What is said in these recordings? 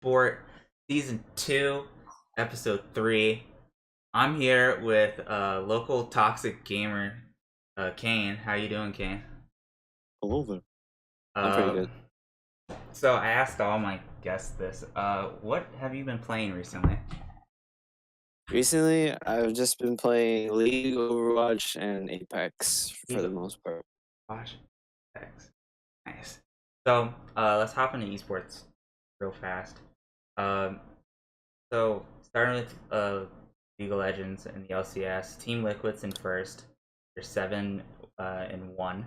Sport Season 2, Episode 3. I'm here with local toxic gamer, Kane. How you doing, Kane? Hello there. I'm pretty Um, good. so I asked all my guests this. What have you been playing recently? Recently, I've just been playing League, Overwatch, and Apex for League the of most part. Legends. X. Nice. So let's hop into esports real fast. Um, so starting with League of Legends and the LCS, Team Liquid's in first. They're 7 and 1,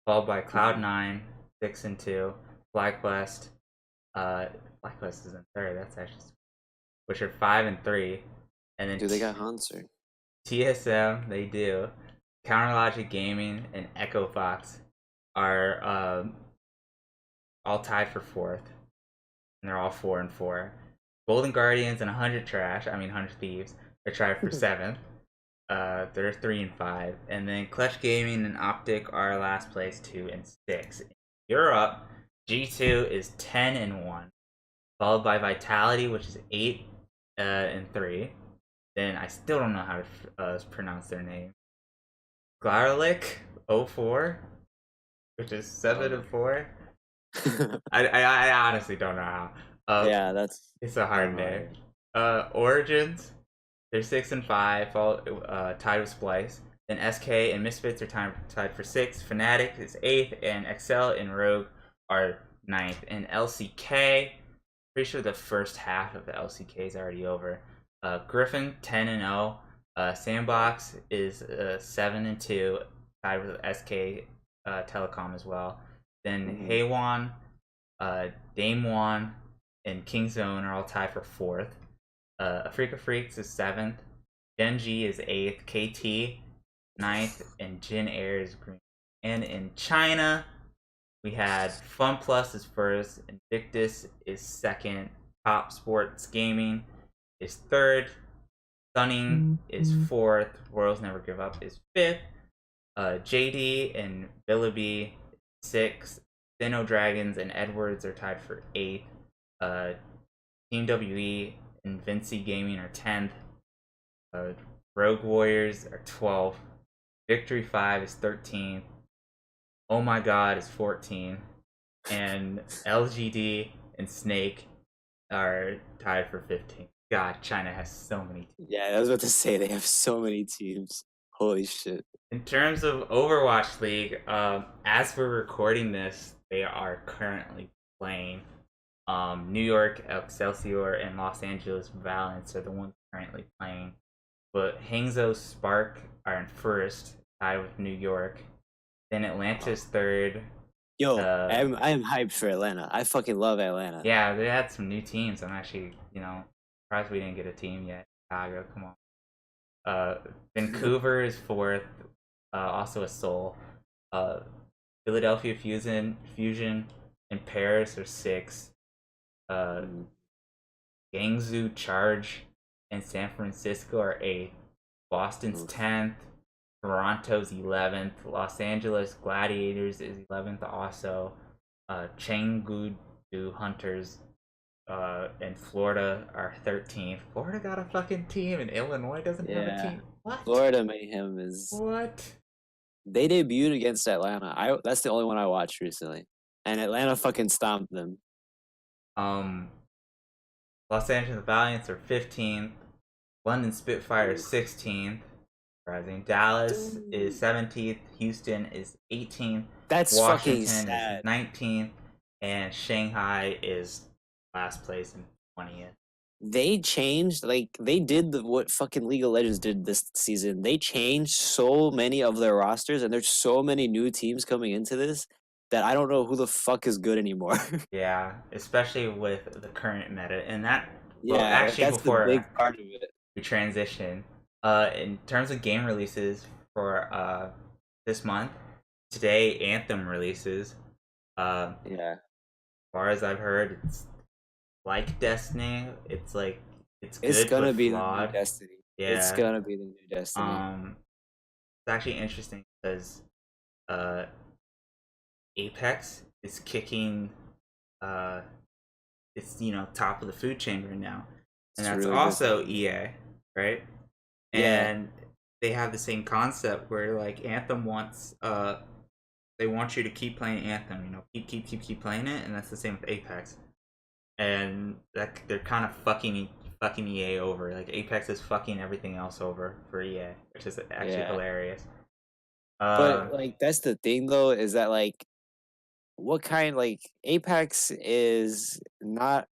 followed by Mhm. Cloud9 6 and 2, FlyQuest. Uh, FlyQuest is in third. That's actually which are 5 and 3, and then Dude, they got Hanser. TSM they do. Counterlogic Gaming and Echo Fox are all tied for fourth, and they're all 4 and 4. Golden Guardians and 100 Trash, I mean 100 Thieves, are tied for seventh. They're 3 and 5, and then Clutch Gaming and Optic are last place 2 and 6. In Europe, G2 is 10 and 1, followed by Vitality, which is 8 and 3. Then I still don't know how to pronounce their name. Glarlik 04, which is 7 and 4. I honestly don't know how. Yeah, that's It's a I don't hard know name. either. Origins, they're 6 and 5, tied with Splice. Then SK and Misfits are tied for sixth. Fnatic is eighth, and Excel and Rogue are ninth. And LCK, pretty sure the first half of the LCK is already over. Griffin 10 and 0. Sandbox is 7 and 2, tied with SK Telecom as well. Then Mhm. Haywan, Damewan, and Kingzone are all tied for fourth. Afrika Freaks is seventh. Genji is eighth. KT ninth, and Jin Air is green. And in China, we had Fun Plus is first. Invictus is second. Top Sports Gaming is third. Stunning is fourth. Royals Never Give Up is fifth. JD and Billuby sixth. Sinnoh Dragons and Edwards are tied for eighth. Uh, Team WE and Vinci Gaming are 10th. Uh, Rogue Warriors are 12th. Victory 5 is 13th. Oh My God is 14th. And LGD and Snake are tied for 15th. God, China has so many teams. Yeah, I was about to say they have so many teams. Holy shit. In terms of Overwatch League, as we're recording this, they are currently playing. New York Excelsior and Los Angeles Valence are the ones currently playing. But Hangzhou Spark are in first, tied with New York. Then Atlanta's third. Yo, Uh, I am hyped for Atlanta. I fucking love Atlanta. yeah, they had some new teams. I'm actually, surprised we didn't get a team yet. Chicago, come on. Uh, Vancouver is fourth, also a Seoul. Uh, Philadelphia Fusion, and Paris are sixth. Uh, Mhm. Guangzhou Charge and San Francisco are eighth. Boston's Oof. 10th. Toronto's 11th. Los Angeles Gladiators is 11th also. Chengdu Hunters in Florida are 13th. Florida got a fucking team and Illinois doesn't have a Yeah. team. What? Florida Mayhem is What? they debuted against Atlanta. I That's the only one I watched recently. And Atlanta fucking stomped them. Um, Los Angeles Valiants are 15th. London Spitfire is Oof. 16th. Rising. Dallas is Dude. 17th. Houston is 18th. That's fucking Washington is sad. 19th. And Shanghai is last place in 20th. They changed, like they did what fucking League of Legends did this season. They changed so many of their rosters, and there's so many new teams coming into this that I don't know who the fuck is good anymore. Yeah, especially with the current meta. And that, well, Yeah, actually, that's the big before part of it. we transition, in terms of game releases for this month, today Anthem releases. As Yeah, far as I've heard, it's like Destiny. It's it's good but gonna be the new flawed. Destiny. It's Yeah. gonna be the new Destiny. It's actually interesting because uh, Apex is kicking uh, it's top of the food chain right now, and It's a that's really good also thing. EA, right? Yeah, And they have the same concept where like Anthem wants they want you to keep playing Anthem, keep playing it, and that's the same with Apex. And that they're kind of fucking EA over. Like Apex is fucking everything else over for EA, which is actually yeah. hilarious. But Uh, like that's the thing though, is that like what kind like Apex is not,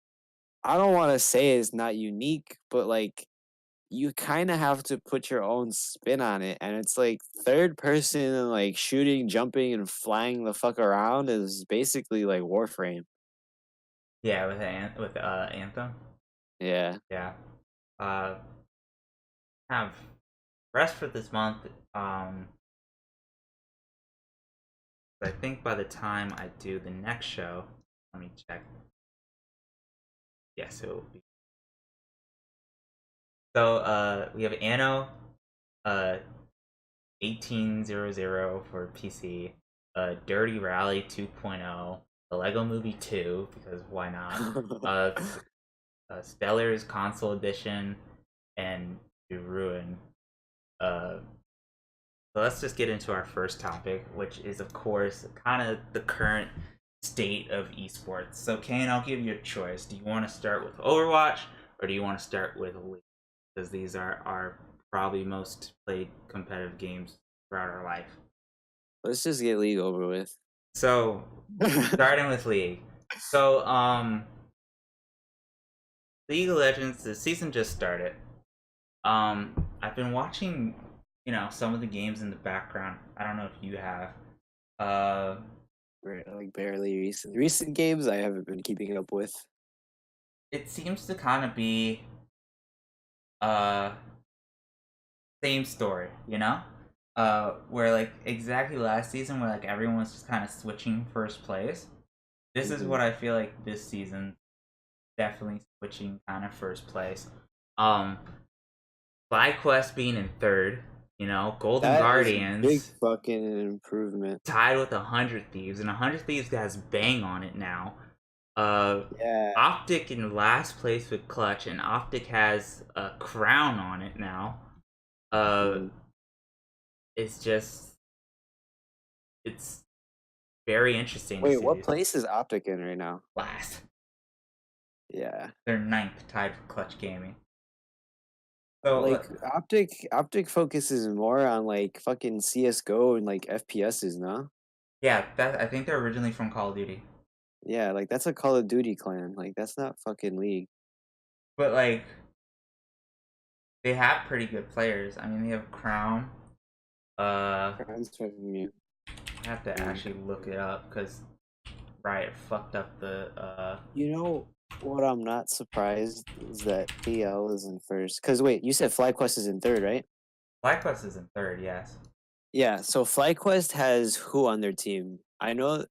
I don't want to say it's not unique, but like you kind of have to put your own spin on it, and it's like third person and like shooting, jumping and flying the fuck around is basically like Warframe. yeah, with Anthem, Yeah. yeah. Uh, have rest for this month. I think by the time I do the next show, let me check. Yes, it will be. So we have Anno, uh, 1800 for PC, Dirty Rally 2.0, the Lego Movie 2 because why not? Uh, Stellar's Console Edition, and Ruin. Uh, so let's just get into our first topic, which is of course kind of the current state of esports. So Kane, I'll give you a choice. Do you want to start with Overwatch or do you want to start with League? Because these are our probably most played competitive games throughout our life. Let's just get League over with. So starting with League. So League of Legends, the season just started. I've been watching, some of the games in the background. I don't know if you have. Uh, Like barely recent games I haven't been keeping up with. it seems to kind of be uh same story, where like exactly last season where like everyone was just kind of switching first place. This is Mhm. what I feel like this season definitely switching kind of first place. Um, FlyQuest being in third, Golden That is a big Guardians fucking improvement. tied with 100 Thieves, and 100 Thieves has Bang on it now. Uh, Yeah. Optic in last place with Clutch, and Optic has a crown on it now. Uh, Mhm. it's just it's very interesting to Wait, see what these place is Optic in right now? last. Yeah. They're ninth, tied for Clutch Gaming. So Like Optic focuses more on like fucking CS:GO and like FPSs, no? yeah, that I think they're originally from Call of Duty, Yeah, like that's a Call of Duty clan. Like that's not fucking League. but like they have pretty good players. I mean, they have Crown. Crown's from you. I have to actually look it up because Riot fucked up the. You know what I'm not surprised is that PL is in first. Cause wait, you said FlyQuest is in third, right? FlyQuest is in third, yes. Yeah, so FlyQuest has who on their team? I know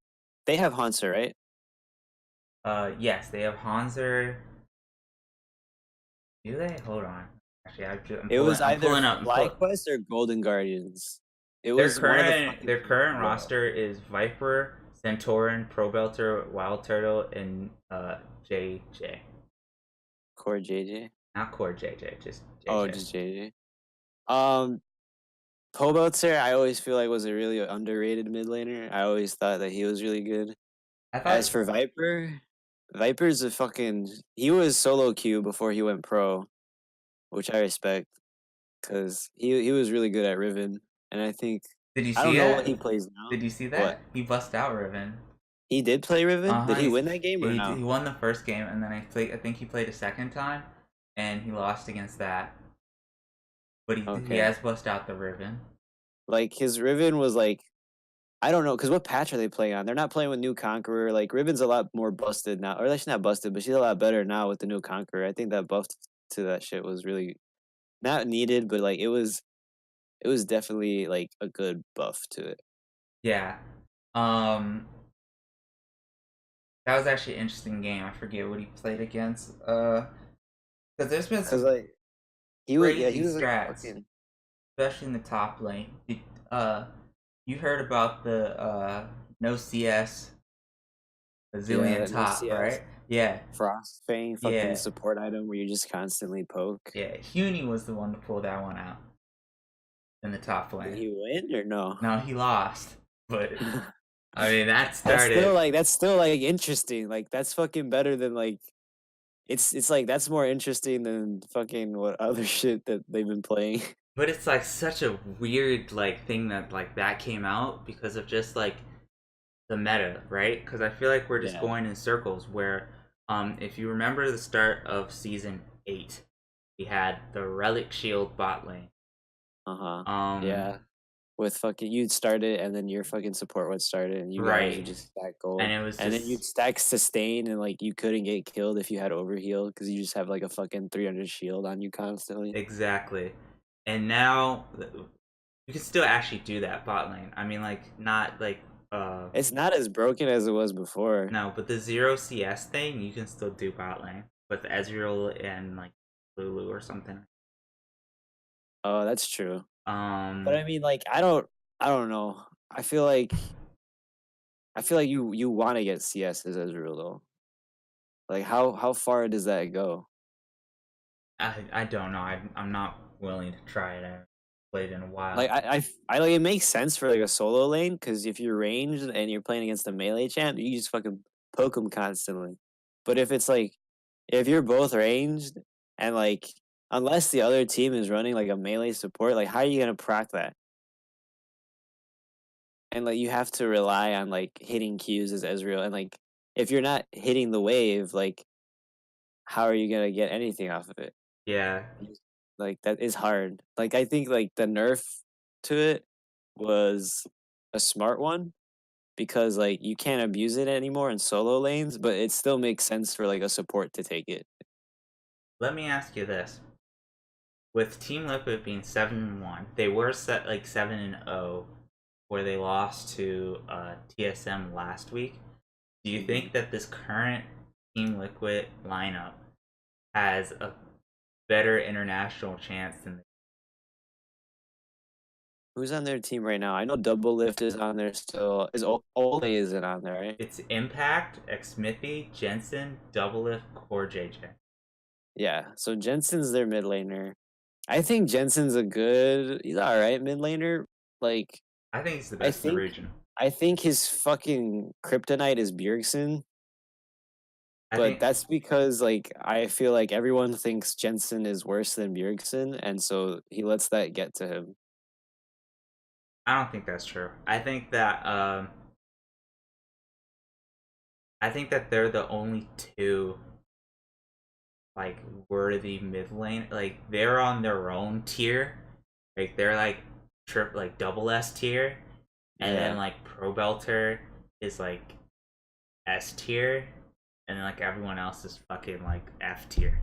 they have Hanser, right? Yes, they have Hanser. Do they? Hold on. Actually, It was I'm either pulling up. FlyQuest or Golden Guardians. It Their was one of the current fucking their teams. current Yeah. roster is Viper, Centauran, Probelter, Wild Turtle, and JJ. Core JJ. Not Core JJ, just Oh, JJ. just JJ. Um, Pobeltzer, I always feel like was a really underrated mid laner. I always thought that he was really good. I As thought for Viper, Viper's a fucking, he was solo queue before he went pro, which I respect because he was really good at Riven, and I think did you I see don't know what that? he plays now. Did you see What, that? He bust out Riven. he did play Riven? Did he He's win that game or he no? won the first game, and then I think he played a second time, and he lost against that. But he Okay, has bust out the Riven. like his Riven was like, I don't know, because what patch are they playing on? They're not playing with New Conqueror. Like Riven's a lot more busted now, or she's not busted, but she's a lot better now with the New Conqueror. I think that buff to that shit was really not needed, but like it was definitely like a good buff to it. Yeah. Um, that was actually an interesting game. I forget what he played against. Because there's been Cause some like he crazy was like strats, fucking especially in the top lane. Uh, you heard about the no CS yeah Brazilian that no top, CS. right? Yeah, Frostfang fucking yeah, support item where you just constantly poke. yeah. Huni was the one to pull that one out in the top Did lane. he win or no? No, he lost, but I mean that That's still started. like interesting. Like that's fucking better than like it's like that's more interesting than fucking what other shit that they've been playing. But it's like such a weird like thing that that came out because of just like the meta, right? Because I feel like we're just Yeah. going in circles. Where, if you remember the start of season 8, we had the Relic Shield bot lane. Uh-huh. Um, Yeah. With fucking you'd start it and then your fucking support would start it and you guys would right, just stack and gold. it was And then you'd just stack sustain and like you couldn't get killed if you had overheal because you just have like a fucking 300 shield on you constantly. exactly. And now you can still actually do that bot lane. I mean, like not like It's not as broken as it was before. no, but the 0 CS thing you can still do bot lane with Ezreal and like Lulu or something. Oh, that's true. But Um, I mean like I don't know. I feel like you want to get CS as Ezreal though. Like how far does that go? I don't know. I'm not willing to try it. I haven't played in a while. Like I like it makes sense for like a solo lane because if you're ranged and you're playing against a melee champ, you just fucking poke them constantly. But if it's like if you're both ranged and like unless the other team is running like a melee support, like how are you gonna proc that? And like you have to rely on like hitting Qs as Ezreal, and like if you're not hitting the wave, like how are you gonna get anything off of it? Yeah, Like that is hard. Like I think like the nerf to it was a smart one because like you can't abuse it anymore in solo lanes, but it still makes sense for like a support to take it. let me ask you this: with Team Liquid being 7-1, they were set like 7-0, where they lost to TSM last week. Do you Hmm. think that this current Team Liquid lineup has a better international chance than Who's on their team right now? I know Double Lift is on there still. Is Ole isn't on there, right? it's Impact, Xmithy, Jensen, Doublelift, Core JJ? Yeah. So Jensen's their mid laner. I think Jensen's he's all right mid laner. Like I think he's the I best in the think region. I think his fucking kryptonite is Bjergsen, I but think that's because like I feel like everyone thinks Jensen is worse than Bjergsen, and so he lets that get to him. I don't think that's true. I think that they're the only two like worthy mid lane. Like they're on their own tier. Like they're like double S tier, and then Yeah, like Pro Belter is like S tier, and then like everyone else is fucking like F tier.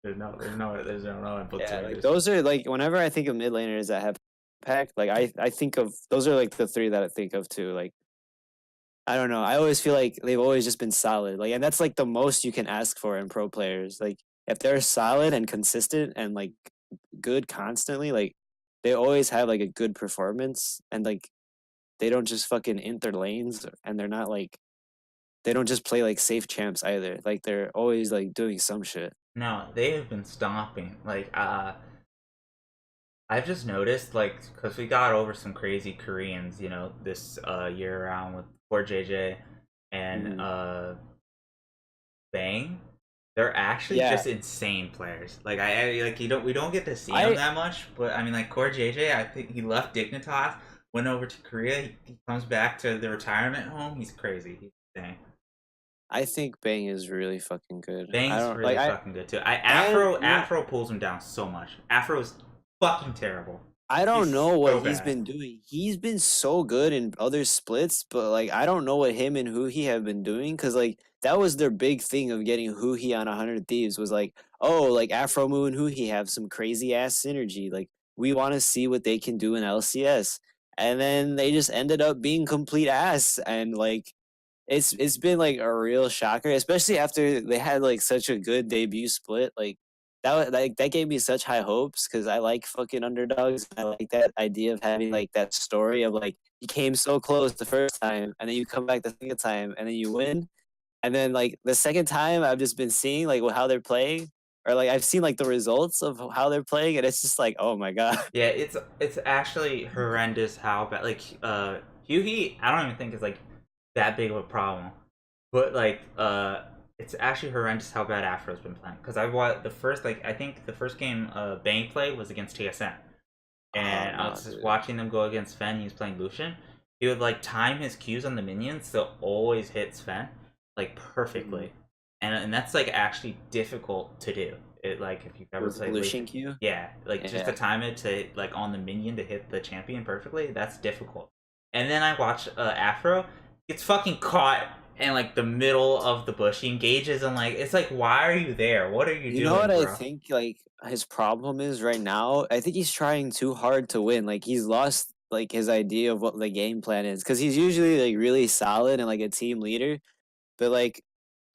There's no in yeah. between. Like There's those are like whenever I think of mid laners that have impact, like I think of those are like the three that I think of too. Like I don't know. I always feel like they've always just been solid. Like, and that's like the most you can ask for in pro players. Like, if they're solid and consistent and like good constantly, like they always have like a good performance and like they don't just fucking int their lanes and they're not like they don't just play like safe champs either. Like they're always like doing some shit. no, they have been stomping. Like I've just noticed, like, because we got over some crazy Koreans, this year around with poor JJ and Mhm. Bang. They're actually Yeah, just insane players. Like like we don't get to see them I that much, but I mean like Core JJ, I think he left Dignitas, went over to Korea. He comes back to the retirement home. He's crazy. He's insane. I think Bang is really fucking good. I Bang's don't like really I fucking good too. I and Afro not Afro pulls him down so much. Afro's fucking terrible. I don't He's know what so he's bad. been doing. He's been so good in other splits, but like I don't know what him and Huhi have been doing because like that was their big thing of getting Huhi on 100 Thieves was like, oh, like Afro Moo and Huhi have some crazy ass synergy. Like we want to see what they can do in LCS. And then they just ended up being complete ass and like it's been like a real shocker, especially after they had like such a good debut split. Like that gave me such high hopes because I like fucking underdogs. I like that idea of having like that story of like you came so close the first time and then you come back the second time and then you win. And then like the second time I've just been seeing like how they're playing, or like I've seen like the results of how they're playing, and it's just like, oh my god. Yeah, it's actually horrendous how bad. Like Hughie, I don't even think is like that big of a problem, but like it's actually horrendous how bad Afro's been playing. Because I watched the first like I think the first game Bang played was against TSM, Oh and I no, was just dude. watching them go against Sven. He was playing Lucian. He would like time his Qs on the minions to always hit Sven like Mhm. perfectly, and that's like actually difficult to do. It like if you've ever With played Lucian Lucian, Q. yeah, like just to Yeah. time it to like on the minion to hit the champion perfectly, that's difficult. And then I watch Afro gets fucking caught in like the middle of the bush. He engages and like it's like why are you there? What are you You know what doing, I bro? think like his problem is right now? I think he's trying too hard to win. Like he's lost like his idea of what the game plan is, because he's usually like really solid and like a team leader. But like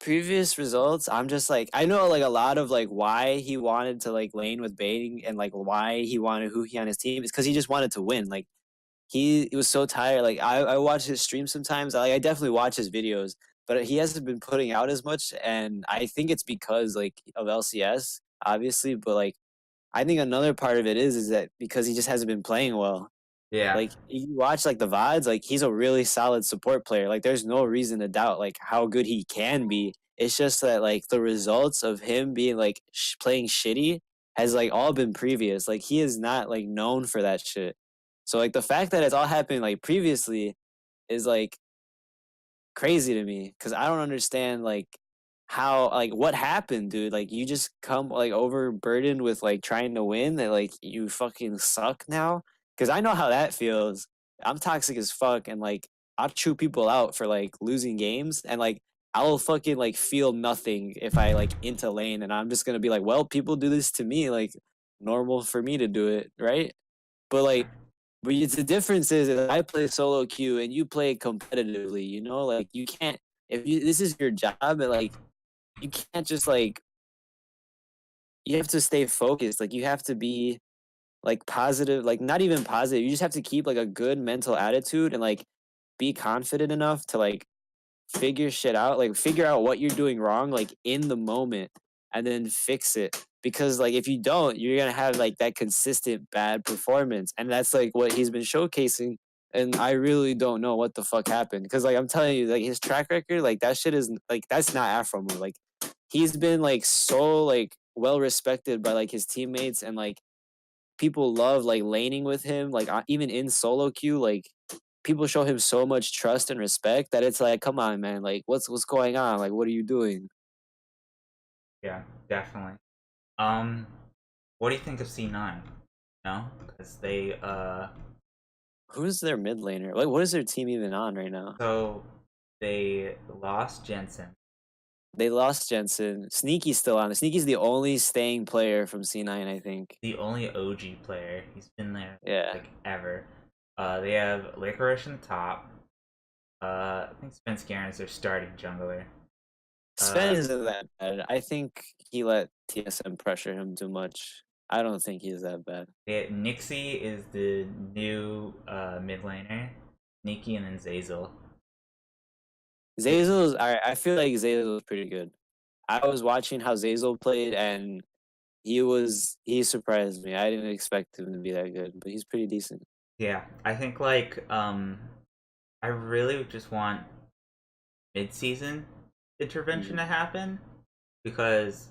previous results, I'm just like I know like a lot of like why he wanted to like lane with Baiting, and like why he wanted who he on his team is because he just wanted to win. Like he was so tired. Like I watch his stream sometimes. I definitely watch his videos, but he hasn't been putting out as much, and I think it's because like of LCS, obviously. But like I think another part of it is that because he just hasn't been playing well. Yeah, Like you watch like the VODs, like he's a really solid support player. Like there's no reason to doubt like how good he can be. It's just that like the results of him being like playing shitty has like all been previous. Like he is not like known for that shit. So like the fact that it's all happened like previously is like crazy to me because I don't understand like how like what happened, dude. Like you just come like overburdened with like trying to win that like you fucking suck now. Because I know how that feels. I'm toxic as fuck, and like I'll chew people out for like losing games, and like I'll fucking like feel nothing if I like into lane, and I'm just gonna be like, well, people do this to me, like normal for me to do it, right? But like but it's the difference is that I play solo queue and you play competitively, you know? Like you can't if you this is your job, and like you can't just like you have to stay focused. Like you have to be like positive, like not even positive. You just have to keep like a good mental attitude and like be confident enough to like figure shit out, like figure out what you're doing wrong, like in the moment, and then fix it. Because like if you don't, you're gonna have like that consistent bad performance, and that's like what he's been showcasing. And I really don't know what the fuck happened. Because like I'm telling you, like his track record, like that shit is like that's not Afro move. Like he's been like so like well respected by like his teammates, and like people love like laning with him. Like even in solo queue, like people show him so much trust and respect that it's like, come on, man, like what's going on? Like, what are you doing? yeah, definitely. Um, what do you think of C9? No, because they Who's their mid laner? Like, what is their team even on right now? so they lost Jensen, They lost Jensen. Sneaky's still on. Sneaky's the only staying player from C9, I think. the only OG player. He's been there Yeah. like ever. They have Licorice in the top. I think Spence Garen is their starting jungler. Sven Uh, isn't that bad. I think he let TSM pressure him too much. I don't think he's that bad. Nixie is the new mid laner. Nikki and then Zazel. They, Zazel's I feel like Zazel is pretty good. I was watching how Zazel played, and he surprised me. I didn't expect him to be that good, but he's pretty decent. yeah, I think like I really just want mid season intervention Mhm. to happen because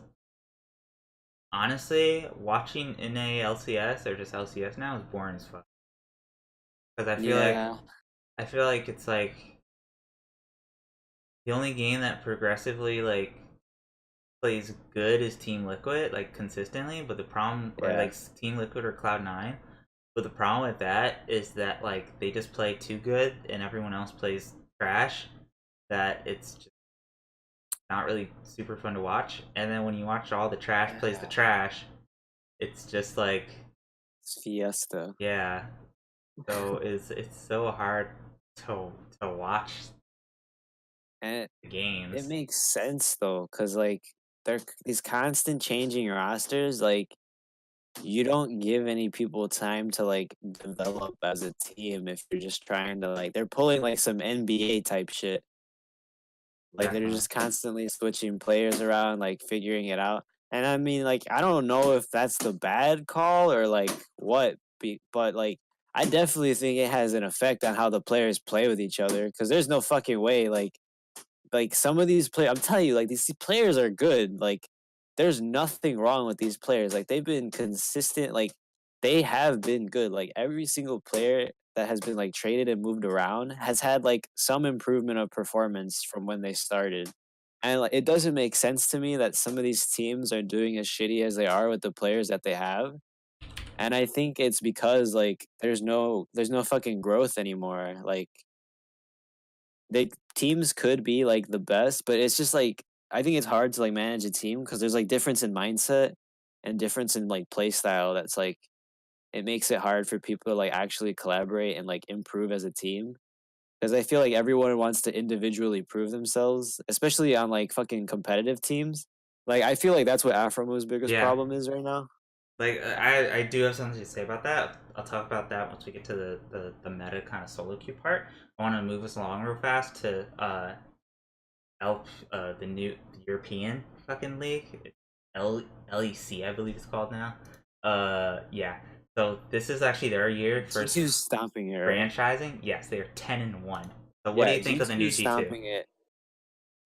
honestly, watching NA LCS or just LCS now is boring as fuck. Because Yeah, I feel like it's like the only game that progressively like plays good is Team Liquid, like consistently. But the problem, or yeah. like Team Liquid or Cloud9. But the problem with that is that like they just play too good and everyone else plays trash. That it's just not really super fun to watch. And then when you watch all the trash plays the Yeah. trash, it's just like It's Fiesta. yeah. So it's so hard to to watch And the it games. makes sense though, because like they're these constant changing rosters, like you don't give any people time to like develop as a team if you're just trying to like they're pulling like some NBA type shit. Like they're Definitely. just constantly switching players around, like figuring it out. And I mean, like I don't know if that's the bad call or like what, but like I definitely think it has an effect on how the players play with each other. Because there's no fucking way, like some of these players, I'm telling you, like these players are good. Like there's nothing wrong with these players. Like they've been consistent. Like they have been good. Like every single player that has been like traded and moved around has had like some improvement of performance from when they started. And like, it doesn't make sense to me that some of these teams are doing as shitty as they are with the players that they have. And I think it's because like there's no fucking growth anymore. Like they teams could be like the best, but it's just like I think it's hard to like manage a team because there's like difference in mindset and difference in like play style that's like it makes it hard for people to like actually collaborate and like improve as a team. Because I feel like everyone wants to individually prove themselves, especially on like fucking competitive teams. Like I feel like that's what Afromo's biggest Yeah. problem is right now. Like I do have something to say about that. I'll talk about that once we get to the meta kind of solo queue part. I want to move us along real fast to L the new European fucking league, LEC I believe it's called now. Yeah. So this is actually their year for G2's stomping it, right? franchising. Yes, they are 10-1. So what do Yeah, you think of the new G2's G2? stomping it.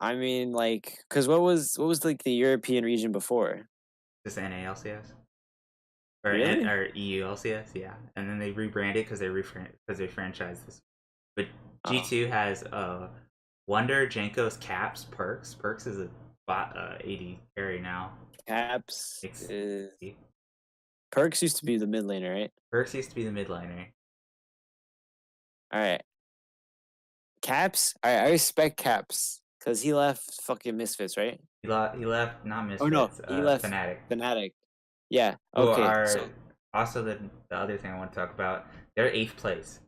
I mean, like, cause what was like the European region before? This NALCS or Really? or EU LCS? Yeah, and then they rebranded because they franchised this. But Oh, G2 has Wonder, Janko's Caps, Perks. Perks is a bot 80 carry now. Caps It's is Perks used to be the mid laner, right? Perks used to be the mid laner. All right, Caps. I respect Caps because he left fucking Misfits, right? He left not Oh no, Misfits, he left Fnatic, Fnatic. Yeah. who Okay. are So also the other thing I want to talk about. They're eighth place,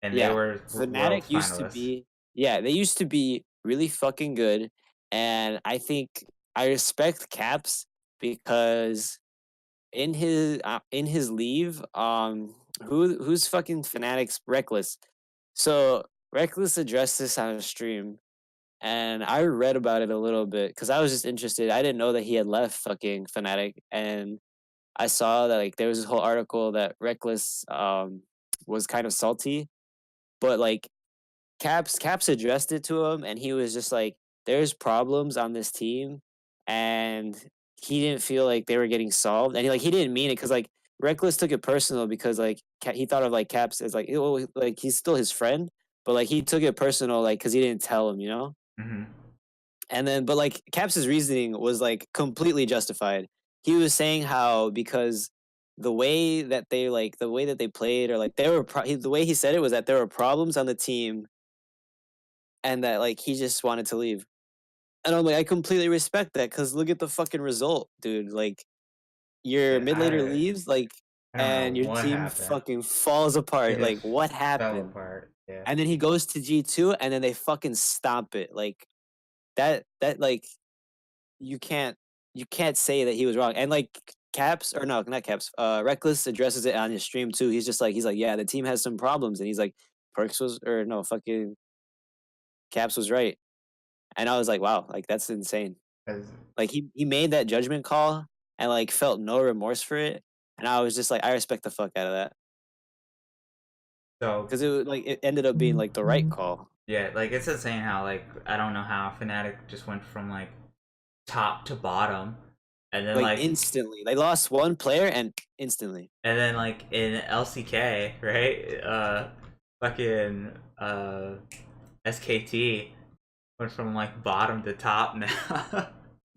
and they yeah, were world Fnatic used to finalists. be. Yeah, they used to be really fucking good, and I think I respect Caps because in his leave, who's fucking Fanatics Reckless. So Reckless addressed this on a stream, and I read about it a little bit because I was just interested. I didn't know that he had left fucking Fnatic, and I saw that like there was this whole article that Reckless was kind of salty, but like Caps addressed it to him, and he was just like, "There's problems on this team," and he didn't feel like they were getting solved, and he didn't mean it because like Reckless took it personal because like he thought of like Caps as like like he's still his friend, but like he took it personal like because he didn't tell him, you know. Hmm. And then, but like Caps's reasoning was like completely justified. He was saying how because the way that they played or like the way he said it was that there were problems on the team and that like he just wanted to leave. And I'm like, I completely respect that because look at the fucking result, dude. Like your Yeah, mid laner leaves, like, I don't know and your what team happened. fucking falls It apart. just Like, what fell happened? apart. Yeah. And then he goes to G2, and then they fucking stomp it. Like that like you can't you can't say that he was wrong. And like Caps or no, not Caps. Reckless addresses it on his stream too. He's like, yeah, the team has some problems, and he's like, Perks was or no, fucking Caps was right. And I was like, wow, like that's insane. 'Cause- Like he made that judgment call and like felt no remorse for it. And I was just like, I respect the fuck out of that so because it ended up being like the right call. yeah, like it's insane how like I don't know how Fnatic just went from like top to bottom, and then Like instantly, they lost one player and instantly. like in LCK, right? Fucking SKT went from like bottom to top now.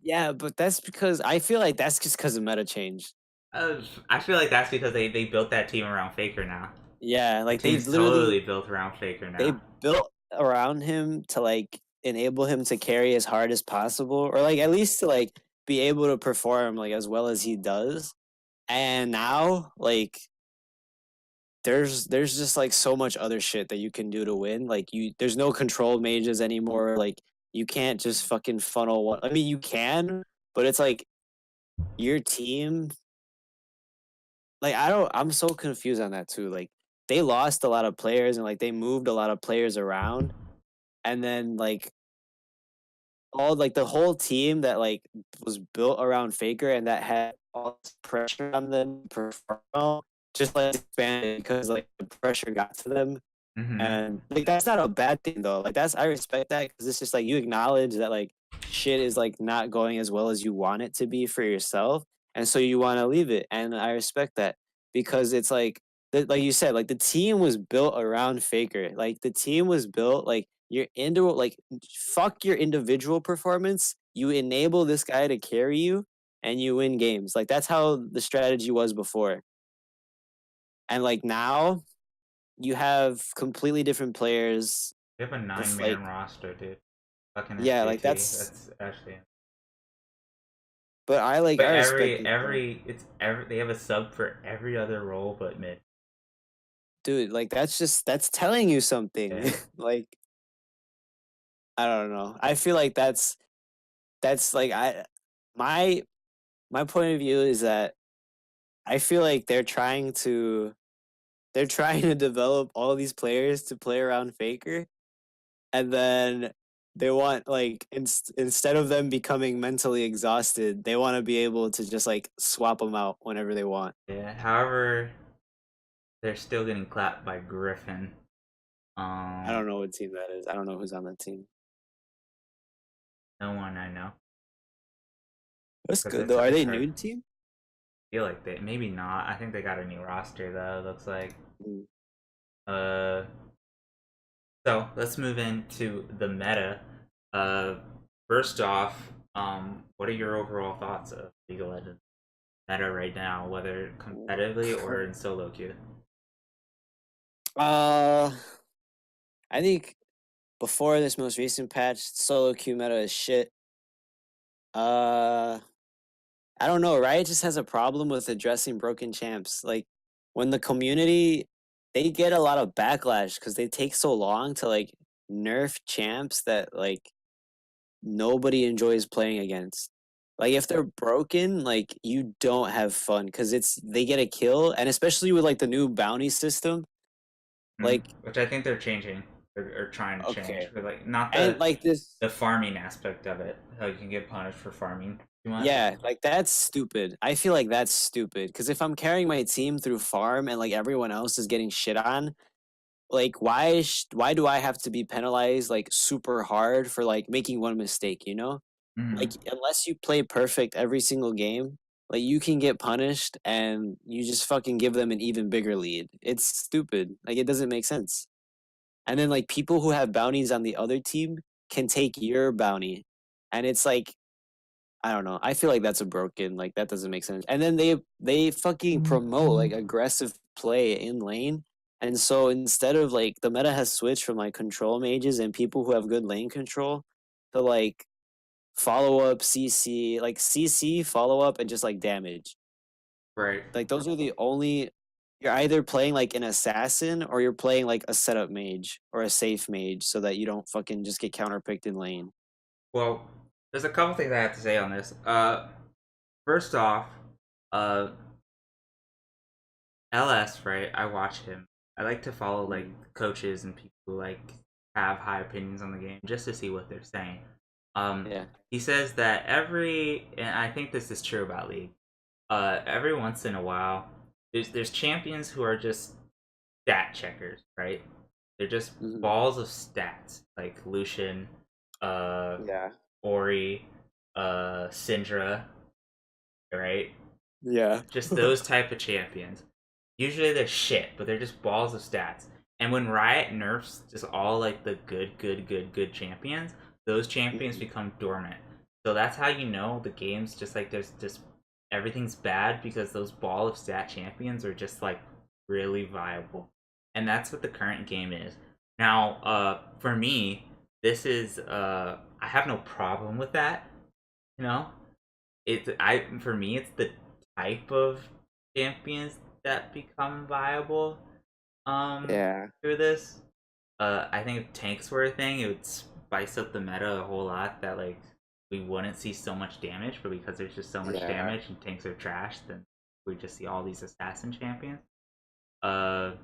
Yeah, but that's because I feel like that's just because of meta change. I feel like that's because they built that team around Faker now. Yeah, The like they team's literally totally built around Faker they now. built around him to like enable him to carry as hard as possible, or like at least to like be able to perform like as well as he does. And now, like there's just like so much other shit that you can do to win. Like there's no control mages anymore. Like you can't just fucking funnel one. I mean, you can, but it's like your team. Like I'm so confused on that too. Like they lost a lot of players and like they moved a lot of players around, and then like all like the whole team that like was built around Faker and that had all this pressure on them to perform well, just like expanded because like the pressure got to them. Mm-hmm. And like that's not a bad thing though. Like that's I respect that because it's just like you acknowledge that like shit is like not going as well as you want it to be for yourself, and so you want to leave it. And I respect that because it's like you said, like the team was built around Faker. Like the team was built like your into like fuck your individual performance. You enable this guy to carry you, and you win games. Like that's how the strategy was before. And like now you have completely different players. We have a Like nine-man roster, dude. Fucking yeah, like SJT. that's. That's actually. But But I respect it though, every they have a sub for every other role but mid. dude. Like that's telling you something. Yeah. Like I don't know. I feel like that's like my my point of view is that I feel like they're trying to develop all these players to play around Faker, and then they want like instead of them becoming mentally exhausted, they want to be able to just like swap them out whenever they want. Yeah. However, they're still getting clapped by Griffin. I Um, don't know what team that is. I don't know who's on that team. no one I know That's because good though. Are it's they hard. new team? Feel like they maybe not. I think they got a new roster though. Looks like. Mm. Uh, so let's move into the meta. Uh, first off, what are your overall thoughts of League of Legends meta right now, whether competitively or in solo queue? Uh, I think before this most recent patch, solo queue meta is shit. Uh, I don't know. Riot just has a problem with addressing broken champs. Like when the community, they get a lot of backlash because they take so long to like nerf champs that like nobody enjoys playing against. Like if they're broken, like you don't have fun because it's they get a kill, and especially with like the new bounty system, Mm, like which I think they're changing or trying to change, okay, but like not and like this. the farming aspect of it, how you can get punished for farming too much. Yeah, like that's stupid. I feel like that's stupid because if I'm carrying my team through farm and like everyone else is getting shit on, like why do I have to be penalized like super hard for like making one mistake, you know? Like Mm-hmm. unless you play perfect every single game, like you can get punished and you just fucking give them an even bigger lead. It's stupid. Like it doesn't make sense. And then like people who have bounties on the other team can take your bounty. And it's like I don't know. I feel like that's a broken like that doesn't make sense. And then they fucking promote like aggressive play in lane. And so instead of like the meta has switched from like control mages and people who have good lane control to like follow up CC, like CC follow up and just like damage. Right. Like those are the only you're either playing like an assassin or you're playing like a setup mage or a safe mage so that you don't fucking just get counterpicked in lane. Well, there's a couple things I have to say on this. First off, uh, LS, right? I watch him. I like to follow like Mm, coaches and people who like have high opinions on the game just to see what they're saying. yeah. He says that and I think this is true about League. Every once in a while, there's champions who are just stat checkers, right? They're just Mhm. balls of stats, like Lucian, uh, Yeah. Ori, Syndra, right? Yeah. Just those type of champions. Usually they're shit, but they're just balls of stats. And when Riot nerfs just all like the good champions, those champions Mhm. become dormant. So that's how you know the game's just like there's just everything's bad because those ball of stat champions are just like really viable. And that's what the current game is. Now, for me, this is I have no problem with that, you know? It's I for me it's the type of champions that become viable Yeah. through this. I think if tanks were a thing, it would spice up the meta a whole lot that like we wouldn't see so much damage, but because there's just so much Yeah. damage and tanks are trash, then we just see all these assassin champions. Uh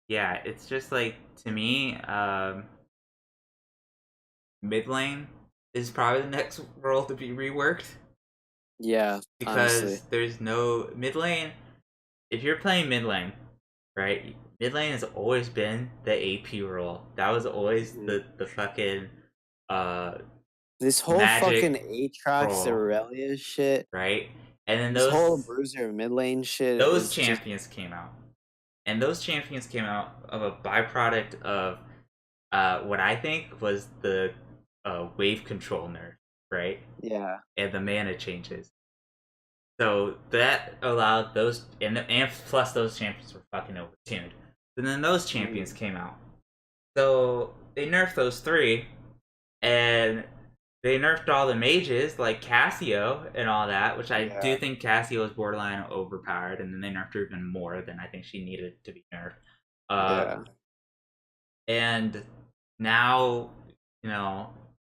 yeah, it's just like to me, mid lane is probably the next role to be reworked Yeah, honestly. because there's no mid lane. If you're playing mid lane, right? Mid lane has always been the AP role. That was always Mhm. the fucking uh This whole fucking magic Aatrox role, Aurelia shit, right? And then this whole Bruiser mid lane shit those is just champions came out, and those champions came out of a byproduct of what I think was the wave control nerf, right? yeah. And the mana changes. So that allowed those, and plus those champions were fucking overtuned. And then those champions Mhm. came out. So they nerfed those three, and they nerfed all the mages like Cassio and all that, which I do Yeah. think Cassio is borderline overpowered, and then they nerfed her even more than I think she needed to be nerfed. Uh, Yeah. and now, you know,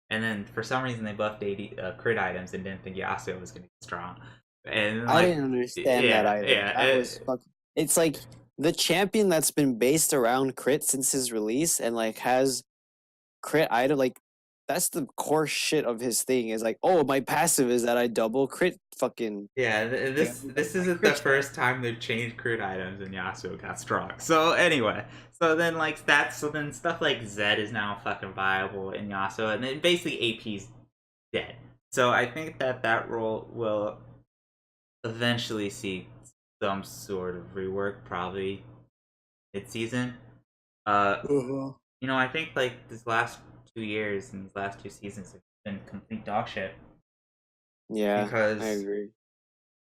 and then for some reason they buffed 80 crit items and didn't think Yasuo was going to be strong. And I like, didn't understand that yeah, either. yeah, That was fucking. It's like the champion that's been based around crit since his release and like has crit item like that's the core shit of his thing is like, oh, my passive is that I double crit fucking yeah. like, This my isn't the crit chance. first time they've changed crit items and Yasuo got strong. So anyway, so then like that's so then stuff like Zed is now fucking viable in Yasuo, and then basically AP's dead. So I think that that role will eventually see some sort of rework, probably mid season. Uh, Uh-huh. I think like this last 2 years and these last two seasons have been complete dog shit Yeah, I because agree.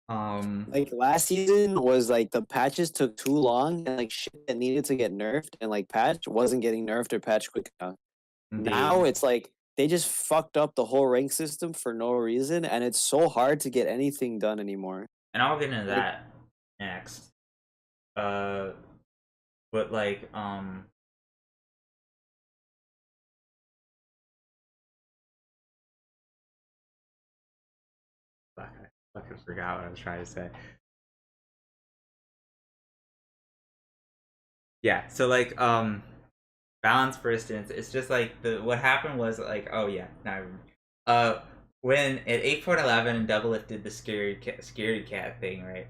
um Like last season was like the patches took too long and like shit that needed to get nerfed and like patched wasn't getting nerfed or patched quick enough. indeed, Now it's like they just fucked up the whole rank system for no reason and it's so hard to get anything done anymore. and I'll get into Like that next. Uh, but like fuck, I fucking forgot what I was trying to say. Yeah, so like balance for instance, it's just like the what happened was like, oh yeah, now I remember. Uh, when at 8.11 and Double Lift did the scary cat thing, right?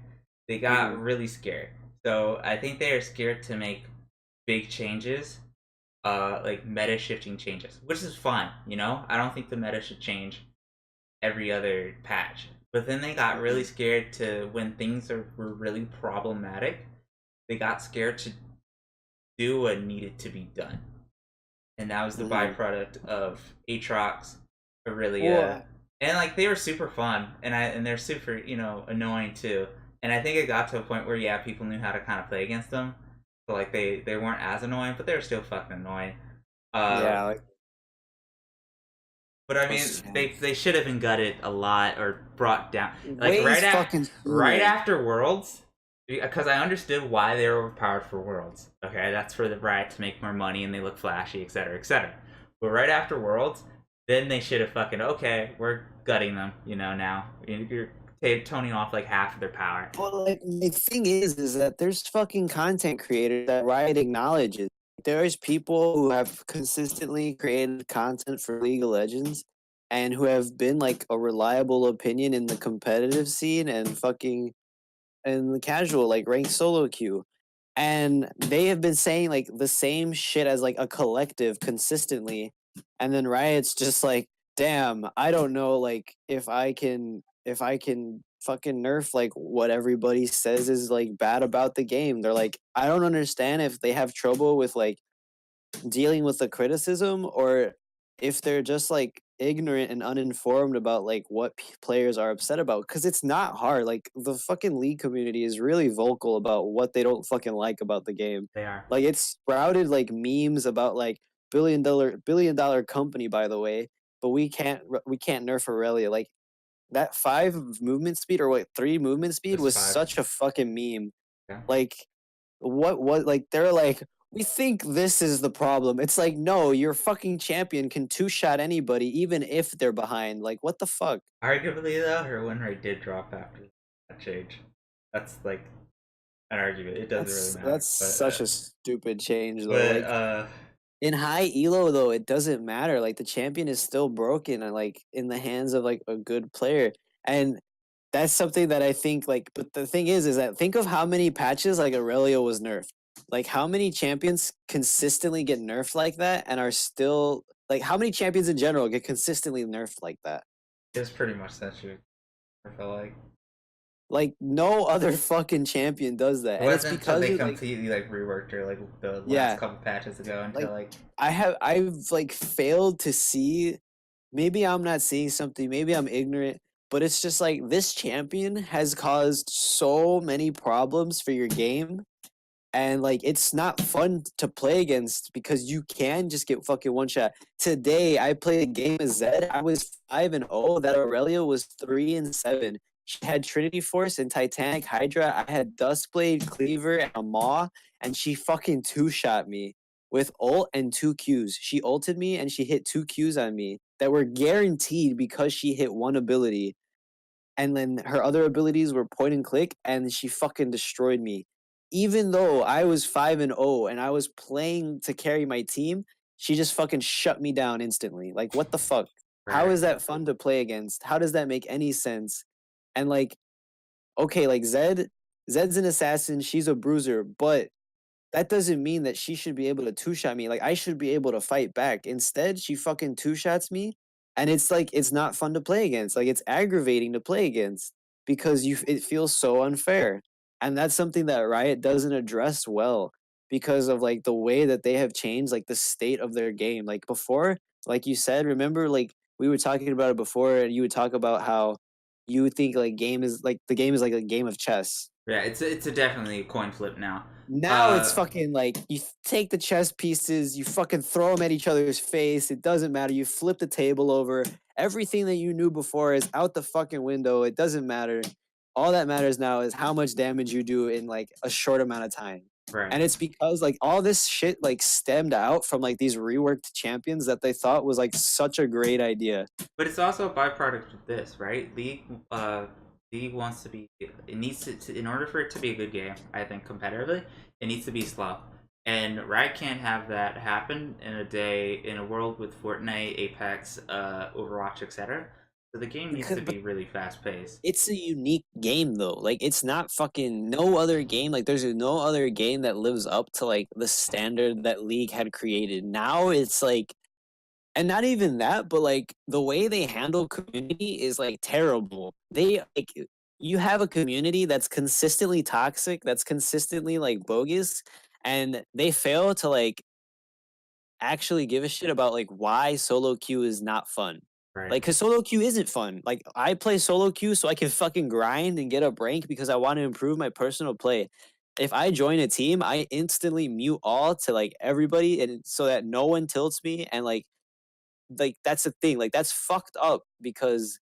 They got mhm, really scared. So I think they are scared to make big changes, like meta shifting changes, which is fine. I don't think the meta should change every other patch. But then they got really mhm, scared to when things were really problematic. They got scared to do what needed to be done, and that was the mhm. byproduct of Aatrox, Aurelia, Well, and like they were super fun, and they're super annoying too. And I think it got to a point where yeah, people knew how to kind of play against them, so like they weren't as annoying, but they were still fucking annoying. Uh, yeah, like but I what's mean, his name? they should have been gutted a lot or brought down, like Way fucking right sooner. after Worlds, because I understood why they were overpowered for Worlds. Okay, that's for the Riot to make more money and they look flashy, etc., etc. But right after Worlds, then they should have fucking okay, we're gutting them. Now you're toning off like half of their power. But like the thing is that there's fucking content creators that Riot acknowledges. There's people who have consistently created content for League of Legends and who have been like a reliable opinion in the competitive scene and fucking and the casual like ranked solo queue. And they have been saying like the same shit as like a collective consistently. And then Riot's just like, damn, I don't know like if I can fucking nerf like what everybody says is like bad about the game. They're like, I don't understand if they have trouble with like dealing with the criticism or if they're just like ignorant and uninformed about like what players are upset about because it's not hard like the fucking league community is really vocal about what they don't fucking like about the game They are. like it's sprouted like memes about like billion dollar company by the way but we can't nerf Aurelia like that 5 movement speed or what 3 movement speed Just was five. such a fucking meme Yeah. like what like they're like we think this is the problem. It's like no, your fucking champion can two-shot anybody even if they're behind. Like what the fuck? Arguably though, her win rate did drop after that change. That's like an argument. It doesn't really That's matter, that's such a stupid change though. but Like In high elo though, it doesn't matter. Like the champion is still broken and like in the hands of like a good player. And that's something that I think like but the thing is that think of how many patches like Aurelio was nerfed. Like how many champions consistently get nerfed like that and are still like how many champions in general get consistently nerfed like that? It's pretty much censored. I feel like Like no other fucking champion does that. it And it's wasn't until because they of like completely like reworked her like the last yeah, couple patches ago until like like I've like failed to see maybe I'm not seeing something, maybe I'm ignorant, but it's just like this champion has caused so many problems for your game and like it's not fun to play against because you can just get fucking one shot. Today I played a game of Zed. I was 5-0. That Aurelia was 3-7. She had Trinity Force and Titanic Hydra. I had Duskblade, Cleaver, and a Maw, and she fucking two-shot me with ult and two Qs. She ulted me and she hit two Qs on me that were guaranteed because she hit one ability and then her other abilities were point and click, and she fucking destroyed me. Even though I was 5-0 and I was playing to carry my team, she just fucking shut me down instantly. Like, what the fuck? How right. is that fun to play against? How does that make any sense? And like, okay, like Zed's an assassin, she's a bruiser, but that doesn't mean that she should be able to two shot me. Like I should be able to fight back. Instead, she fucking two shots me, and it's like it's not fun to play against. Like it's aggravating to play against because it feels so unfair, and that's something that Riot doesn't address well because of like the way that they have changed like the state of their game. Like before, like you said, remember like we were talking about it before, and you would talk about how you would think like game is like the game is like a game of chess. Yeah, it's a definitely a coin flip now. Now it's Uh, fucking like you take the chess pieces, you fucking throw them at each other's face. It doesn't matter. You flip the table over. Everything that you knew before is out the fucking window. It doesn't matter. All that matters now is how much damage you do in like a short amount of time. right. And it's because like all this shit like stemmed out from like these reworked champions that they thought was like such a great idea. But it's also a byproduct of this, right? League wants to be. It needs to in order for it to be a good game. I think competitively, it needs to be slow. And Riot can't have that happen in a day in a world with Fortnite, Apex, Overwatch, etc. So the game needs Because to be really fast paced. it's a unique game though. Like it's not fucking no other game. Like there's no other game that lives up to like the standard that League had created. Now it's like and not even that, but like the way they handle community is like terrible. They like you have a community that's consistently toxic, that's consistently like bogus, and they fail to like actually give a shit about like why solo queue is not fun. Right. Like, cause solo queue isn't fun. Like, I play solo queue so I can fucking grind and get up rank because I want to improve my personal play. If I join a team, I instantly mute all to like everybody, and so that no one tilts me. And like that's the thing. Like, that's fucked up because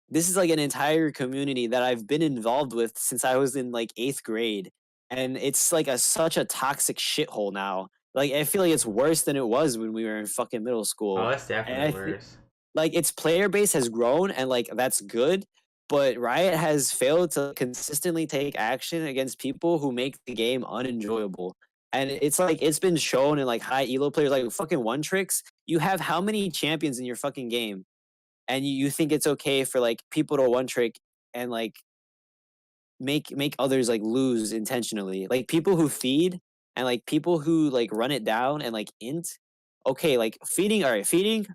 this is like an entire community that I've been involved with since I was in like eighth grade, and it's like such a toxic shithole now. Like I feel like it's worse than it was when we were in fucking middle Oh, school, that's and definitely worse. like its player base has grown, and like that's good. But Riot has failed to consistently take action against people who make the game unenjoyable. And it's like it's been shown in like high elo players like fucking one tricks. You have how many champions in your fucking game? And you think it's okay for like people to one trick and like make others like lose intentionally. Like people who feed and like people who like run it down and like int. Okay, like feeding. All right, feeding.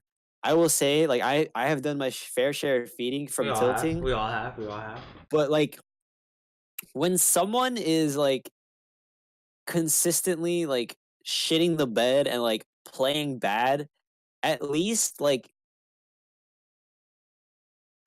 I will say like I have done my fair share of feeding We from all have. tilting, We all have. We all have. but like when someone is like consistently like shitting the bed and like playing bad, at least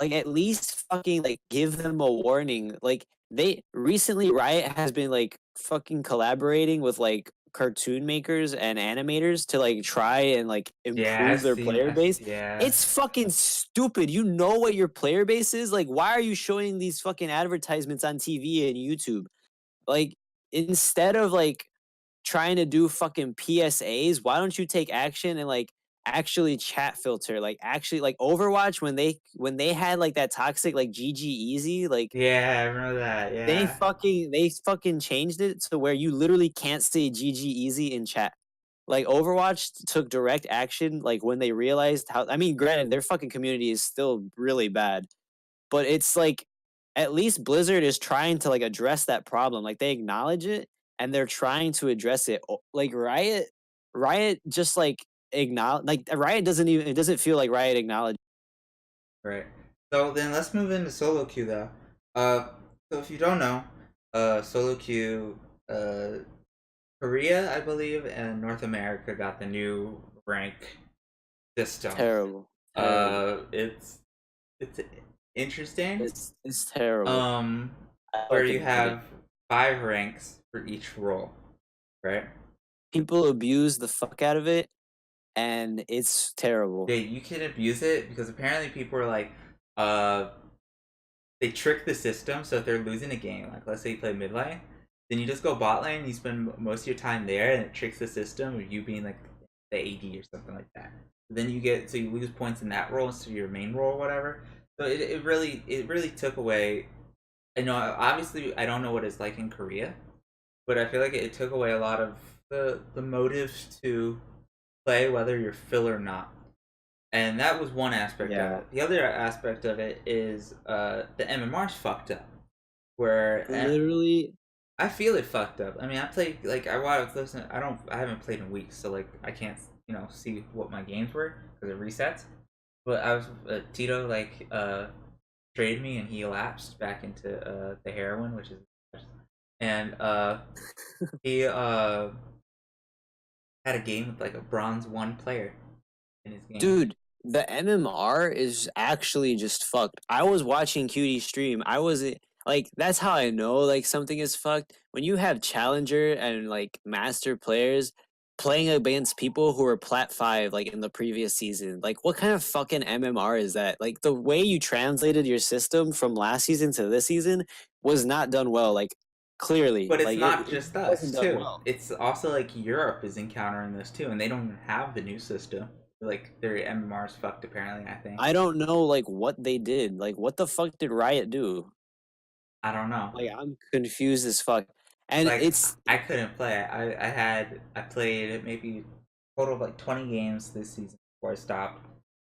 at least fucking like give them a warning. Like they recently Riot has been like fucking collaborating with like cartoon makers and animators to like try and like Yeah, improve their player base. Yeah. It's fucking stupid. You know what your player base is? Like why are you showing these fucking advertisements on TV and YouTube? Like instead of like trying to do fucking PSAs, why don't you take action and like actually chat filter? Like actually like Overwatch when they had like that toxic like GG easy, like Yeah, I remember that. Yeah. they fucking changed it to where you literally can't say GG easy in chat. Like Overwatch took direct action, like when they realized how. I mean, granted, their fucking community is still really bad, but it's like at least Blizzard is trying to like address that problem. Like they acknowledge it and they're trying to address it. Like Riot just like acknowledge like Riot doesn't even it doesn't feel like Riot acknowledge. Right. So then let's move into solo queue though. Uh, so if you don't know, solo queue, Korea, I believe, and North America got the new rank system. Terrible. Terrible. It's interesting. It's terrible. Um, I where you fucking hate it. have 5 ranks for each role, right? People abuse the fuck out of it and it's terrible. Yeah, you can abuse it because apparently people are like, uh, they trick the system. So if they're losing a game, like let's say you play mid lane, then you just go bot lane. You spend most of your time there, and it tricks the system of you being like the AD or something like that. Then you lose points in that role instead of your main role or whatever. So it really took away. I know obviously I don't know what it's like in Korea, but I feel like it took away a lot of the motives to play whether you're Phil or not. And that was one aspect of Yeah. it. The other aspect of it is the MMR's fucked up. Where Literally. I feel it fucked up. I mean, I played like I was listening. I haven't played in weeks, so like I can't see what my games were because it resets. But I was Tito traded me and he lapsed back into the heroin, which is and he had a game with like a bronze 1 player in his game. Dude, the MMR is actually just fucked. I was watching QD stream. I wasn't like that's how I know like something is fucked. When you have challenger and like master players playing against people who were plat 5 like in the previous season. Like what kind of fucking MMR is that? Like the way you translated your system from last season to this season was not done well. Like clearly, But it's like not it just us wasn't done too. well. It's also like Europe is encountering this too, and they don't even have the new system. Like their MMR's fucked apparently. I think. I don't know like what they did. Like what the fuck did Riot do? I don't know. Like I'm confused as fuck. And Like it's I couldn't play. I played maybe total of like 20 games this season before I stopped.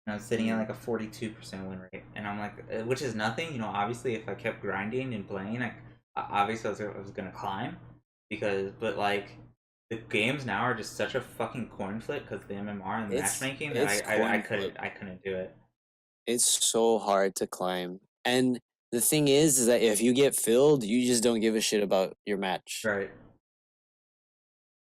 And I was sitting at like a 42% win rate, and I'm like, which is nothing. Obviously, if I kept grinding and playing, obviously I was gonna climb but like the games now are just such a fucking coin flip because the MMR and the matchmaking that it's I coin flip. I couldn't do it. It's so hard to climb. And the thing is that if you get filled, you just don't give a shit about your match. Right.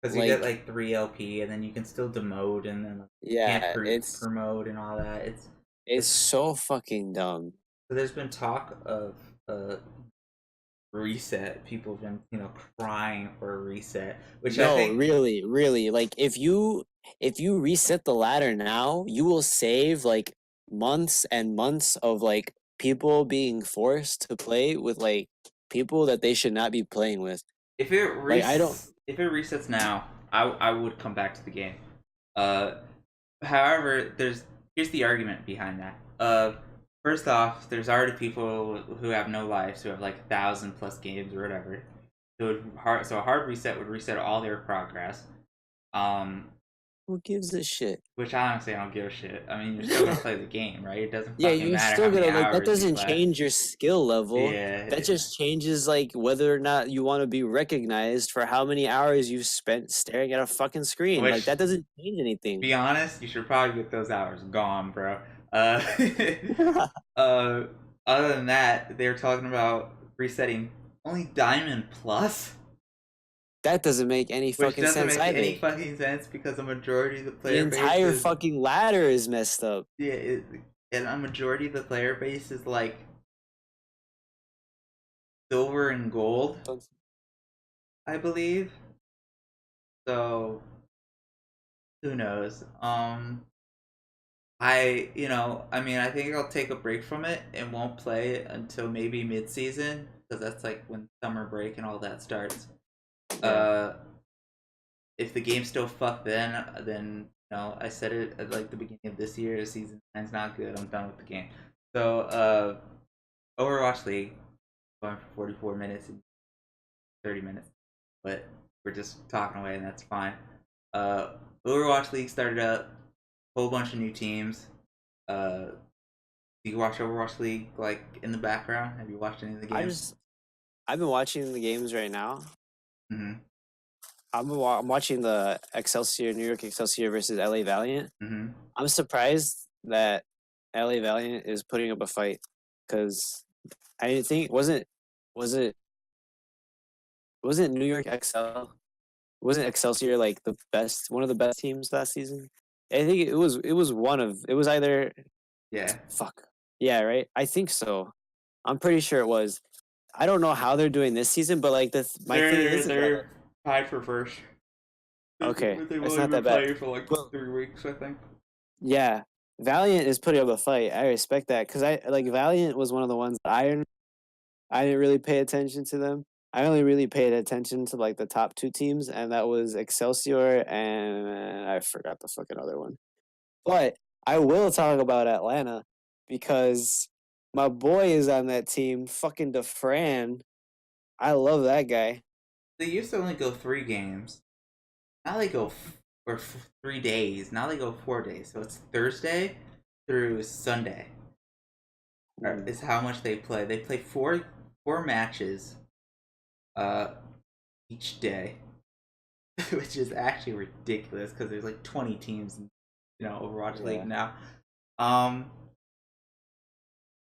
Because you get Like like 3 LP, and then you can still demote, and then like, you can't yeah, promote and all that. it's It's so fucking dumb. so there's been talk of reset. People have been crying for a reset, which I No, think really, really. Like if you reset the ladder now, you will save like months and months of like people being forced to play with like people that they should not be playing with. Like I don't if it resets now, I would come back to the game. Uh, However, here's the argument behind that. First off, there's already people who have no lives who have like 1,000+ games or whatever. So a hard reset would reset all their progress. Um, who gives a shit? which I honestly don't give a shit. I mean, you're still gonna play the game, right? It doesn't Yeah, fucking you're matter how still many gonna like that hours you doesn't play. change your skill level. Yeah, That just changes like whether or not you want to be recognized for how many hours you've spent staring at a fucking screen. Like which, that doesn't change anything. be honest, you should probably get those hours gone, bro. Uh, uh, Other than that, they were talking about resetting only Diamond Plus, That doesn't make any which fucking doesn't sense make any either. fucking sense because a majority of the The player base entire is fucking ladder is messed up. yeah, and a majority of the player base is like silver and gold, I believe. So who knows? I mean, I think I'll take a break from it and won't play it until maybe mid-season because that's like when summer break and all that starts. Yeah. If the game's still fucked, then I said it at like the beginning of this year. Season 9's not good. I'm done with the game. So Overwatch League going for 44 minutes and 30 minutes, but we're just talking away and that's fine. Uh, Overwatch League started up, whole bunch of new teams. Uh, do you watch Overwatch League like in the background? Have you watched any of the I games? just I've been watching the games right now. Mm-hmm. I'm watching the Excelsior, New York Excelsior versus LA Valiant. Mm-hmm. I'm surprised that LA Valiant is putting up a fight because I didn't think was it wasn't New York XL wasn't Excelsior like the best one of the best teams last season? I think it was one of it was either Yeah, fuck. Yeah, right? I think so. I'm pretty sure it was. I don't know how they're doing this season, but like my thing they're is that they're tied for first. okay, They've it's only not been that bad. playing for like But 3 weeks, I think. yeah, Valiant is putting up a fight. I respect that because I like Valiant was one of the ones that I didn't really pay attention to them. I only really paid attention to like the top two teams, and that was Excelsior and I forgot the fucking other one. But I will talk about Atlanta because my boy is on that team, fucking DeFran. I love that guy. They used to only go 3 games. Now they go 3 days. Now they go 4 days. So it's Thursday through Sunday. Mm. Is how much they play. They play four matches uh each day, which is actually ridiculous because there's like 20 teams in Overwatch League Yeah. now. Um,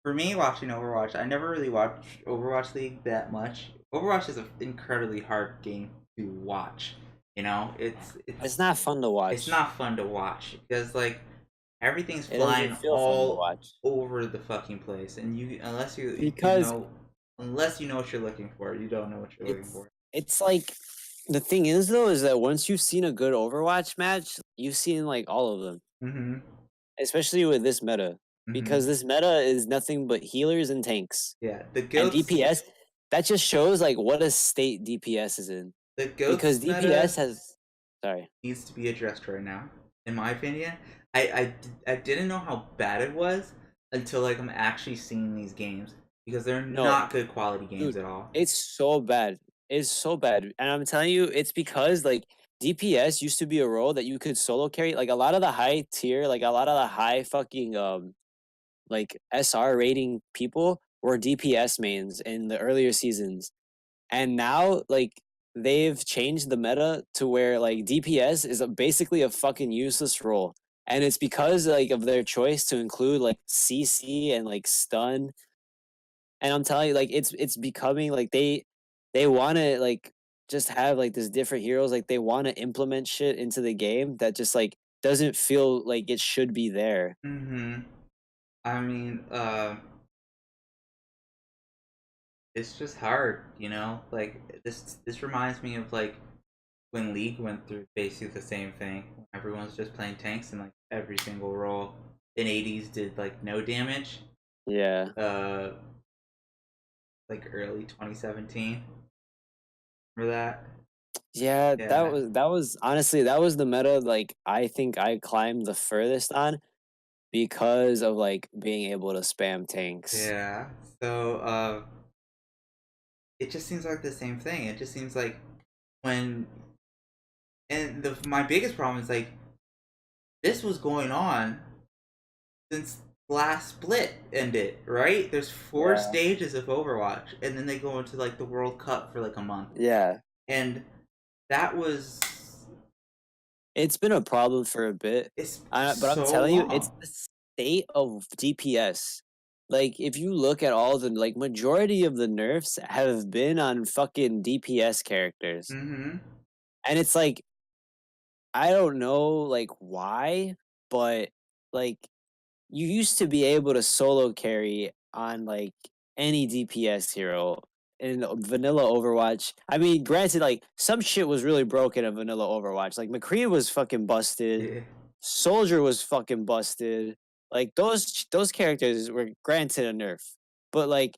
for me, watching Overwatch, I never really watched Overwatch League that much. Overwatch is an incredibly hard game to watch. You know, It's not fun to it's watch. not fun to watch because like everything's It doesn't flying feel fun to all watch. over the fucking place, and you Because unless you know what you're looking for, you don't know what you're looking it's for. it's like the thing is though is that once you've seen a good Overwatch match, you've seen like all of them, Mm-hmm. especially with this meta, Mm-hmm. because this meta is nothing but healers and tanks Yeah, and DPS. That just shows like what a state DPS is in the because goats DPS meta has sorry needs to be addressed right now, in my opinion. I didn't know how bad it was until like I'm actually seeing these games because they're no not good quality games dude, at all. it's so bad. It's so bad. And I'm telling you, it's because like DPS used to be a role that you could solo carry. Like a lot of the high tier, like a lot of the high fucking like SR rating people were DPS mains in the earlier seasons. And now like they've changed the meta to where like DPS is basically a fucking useless role. And it's because like of their choice to include like CC and like stun, and I'm telling you, like it's becoming like they want to like just have like this different heroes. Like they want to implement shit into the game that just like doesn't feel like it should be there. Mm-hmm. I mean, it's just hard, Like this reminds me of like when League went through basically the same thing. Everyone's just playing tanks and like every single role in 80s did like no damage. Yeah, Uh, like early 2017. Remember that? yeah. Yeah, That was honestly that was the meta. Like I think I climbed the furthest on because of like being able to spam tanks. yeah. So it just seems like the same thing. It just seems like when my biggest problem is like this was going on since last split ended, right? There's four Yeah, stages of Overwatch, and then they go into like the World Cup for like a month, yeah. and that was It's been a problem for a bit, it's but I'm so telling you, it's long. the state of DPS. Like, if you look at all the like majority of the nerfs have been on fucking DPS characters, Mm-hmm. and it's like I don't know like why, but like you used to be able to solo carry on like any DPS hero in vanilla Overwatch. I mean, granted, like some shit was really broken in vanilla Overwatch. Like McCree was fucking busted. Yeah. Soldier was fucking busted. Like those characters were granted a nerf, but like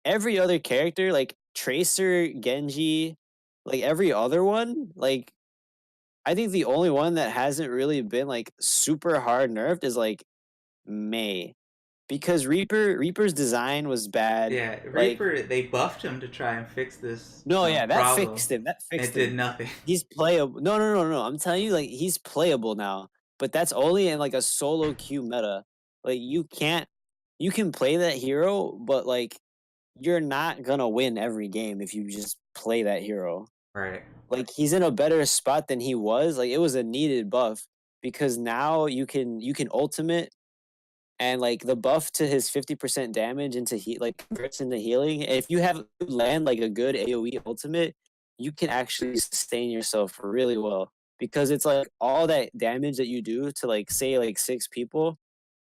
every other character, like Tracer, Genji, like every other one, like I think the only one that hasn't really been like super hard nerfed is like May. because Reaper's design was bad. Yeah, Like, Reaper, they buffed him to try and fix this no, yeah, that problem. fixed him. That It fixed did him. nothing. He's playable. No, no, no, no. I'm telling you, like he's playable now. But that's only in like a solo queue meta. Like you can play that hero, but like you're not gonna win every game if you just play that hero. Right. Like he's in a better spot than he was. Like it was a needed buff because now you can ultimate and like the buff to his 50% damage into like converts into healing. And if you have land like a good AoE ultimate, you can actually sustain yourself really well because it's like all that damage that you do to like say like 6 people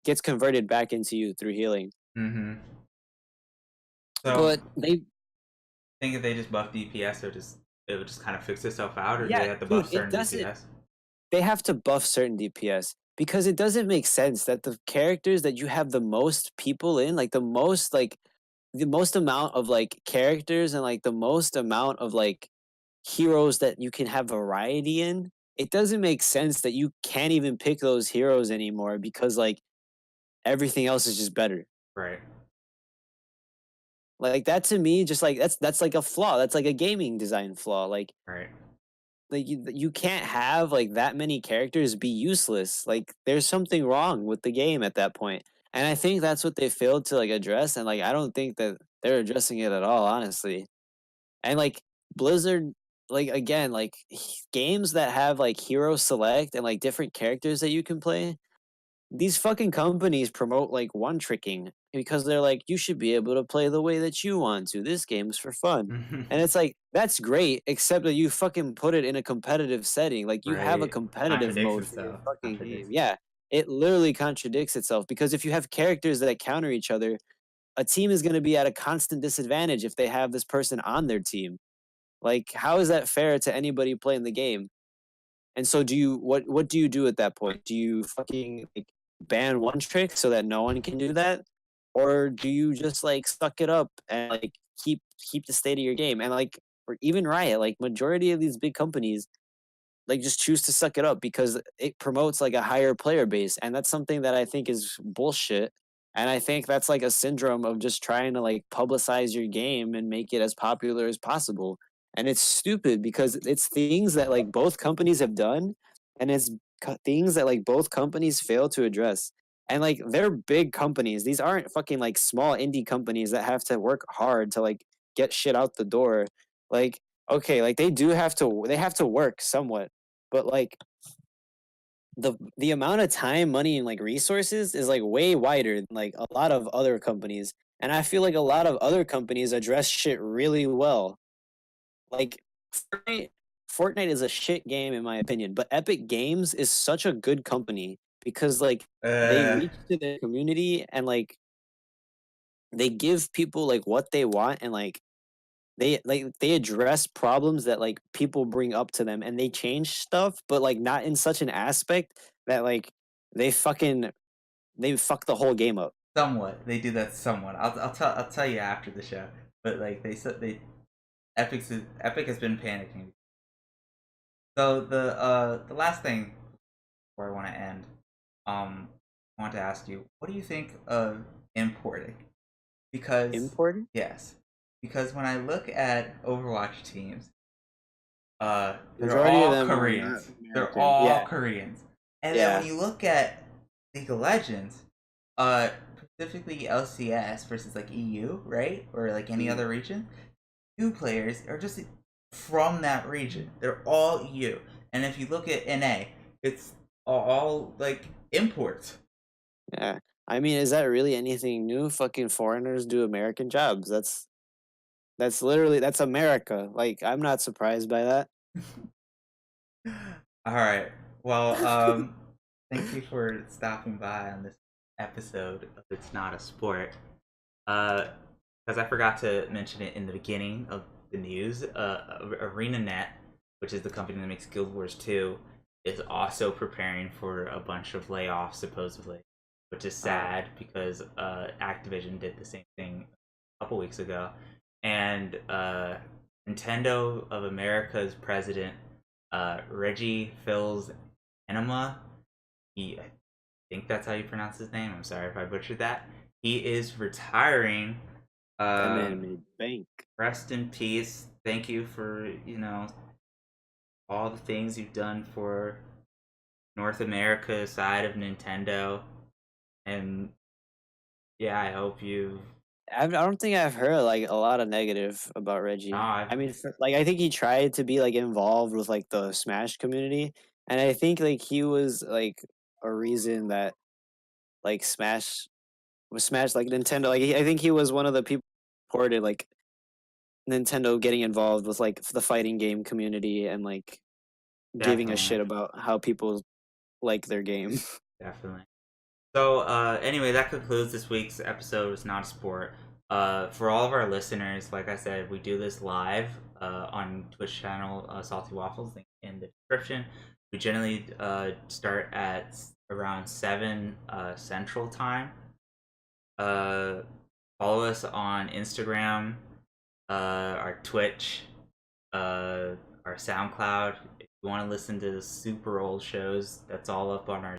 gets converted back into you through healing. Mm-hmm. So, But they think if they just buff DPS, or just it would just kind of fix itself out, or do they yeah, have to buff dude, it certain doesn't DPS? they have to buff certain DPS because it doesn't make sense that the characters that you have the most people in, like the most amount of like characters and like the most amount of like heroes that you can have variety in, it doesn't make sense that you can't even pick those heroes anymore because like everything else is just better. Right. Like that to me, just like that's like a flaw. That's like a gaming design flaw. Right. Like you can't have like that many characters be useless. Like there's something wrong with the game at that point. And I think that's what they failed to like address. And like I don't think that they're addressing it at all, honestly. And like Blizzard, like again, like games that have like hero select and like different characters that you can play, these fucking companies promote like one tricking because they're like, you should be able to play the way that you want to. This game's for fun. And it's like, that's great, except that you fucking put it in a competitive setting. Like you have a Right. competitive Contradicts mode for your itself. fucking game. Contradicts. Yeah. It literally contradicts itself because if you have characters that counter each other, a team is going to be at a constant disadvantage if they have this person on their team. Like, how is that fair to anybody playing the game? And so do you what do you do at that point? Do you fucking like ban one trick so that no one can do that? Or do you just like suck it up and like keep the state of your game? And like or even Riot, like majority of these big companies like just choose to suck it up because it promotes like a higher player base and that's something that I think is bullshit. And I think that's like a syndrome of just trying to like publicize your game and make it as popular as possible. And it's stupid because it's things that like both companies have done and it's things that like both companies fail to address. And like they're big companies. These aren't fucking like small indie companies that have to work hard to like get shit out the door. Like okay, like they have to work somewhat, but like the amount of time, money, and like resources is like way wider than like a lot of other companies. And I feel like a lot of other companies address shit really well. Like Fortnite, Fortnite is a shit game in my opinion, but Epic Games is such a good company because like they Uh, reach to their community and like they give people like what they want and they address problems that like people bring up to them and they change stuff but like not in such an aspect that like they fucking they fuck the whole game up. somewhat. They do that somewhat. I'll tell you after the show. But like they said, Epic has been panicking. So the last thing where I want to end, I want to ask you, what do you think of importing? Because Imported? yes, because when I look at Overwatch teams, they're Majority of all them are not Koreans. They're American. all Yeah. Koreans. And then when Yeah. you look at League of Legends, uh, specifically LCS versus like EU, right, or like any Mm. other region, EU players are just from that region. They're all EU. And if you look at NA, it's all like imports. Yeah. I mean, is that really anything new? Fucking foreigners do American jobs. That's literally that's America. Like I'm not surprised by that. All right. Well, thank you for stopping by on this episode of It's Not a Sport. Because I forgot to mention it in the beginning of the news, ArenaNet, which is the company that makes Guild Wars 2, is also preparing for a bunch of layoffs, supposedly, which is Uh, sad because Activision did the same thing a couple weeks ago. And Nintendo of America's president, Reggie Fils Enema, I think that's how you pronounce his name. I'm sorry if I butchered that. he is retiring. That Uh, man made bank. rest in peace. Thank you for all the things you've done for North America side of Nintendo, and yeah, I hope you. I don't think I've heard like a lot of negative about No, Reggie. I've I mean, like I think he tried to be like involved with like the Smash community, and I think like he was like a reason that like Smash like Nintendo. Like I think he was one of the people who supported like Nintendo getting involved with like the fighting game community and like giving a definitely, shit about how people like their game. definitely. So, anyway, that concludes this week's episode. It's not a sport. For all of our listeners, like I said, we do this live on Twitch channel Salty Waffles, link in the description. We generally start at around 7 Central Time. Uh, Follow us on Instagram, our Twitch, our SoundCloud. If you want to listen to the super old shows, that's all up on our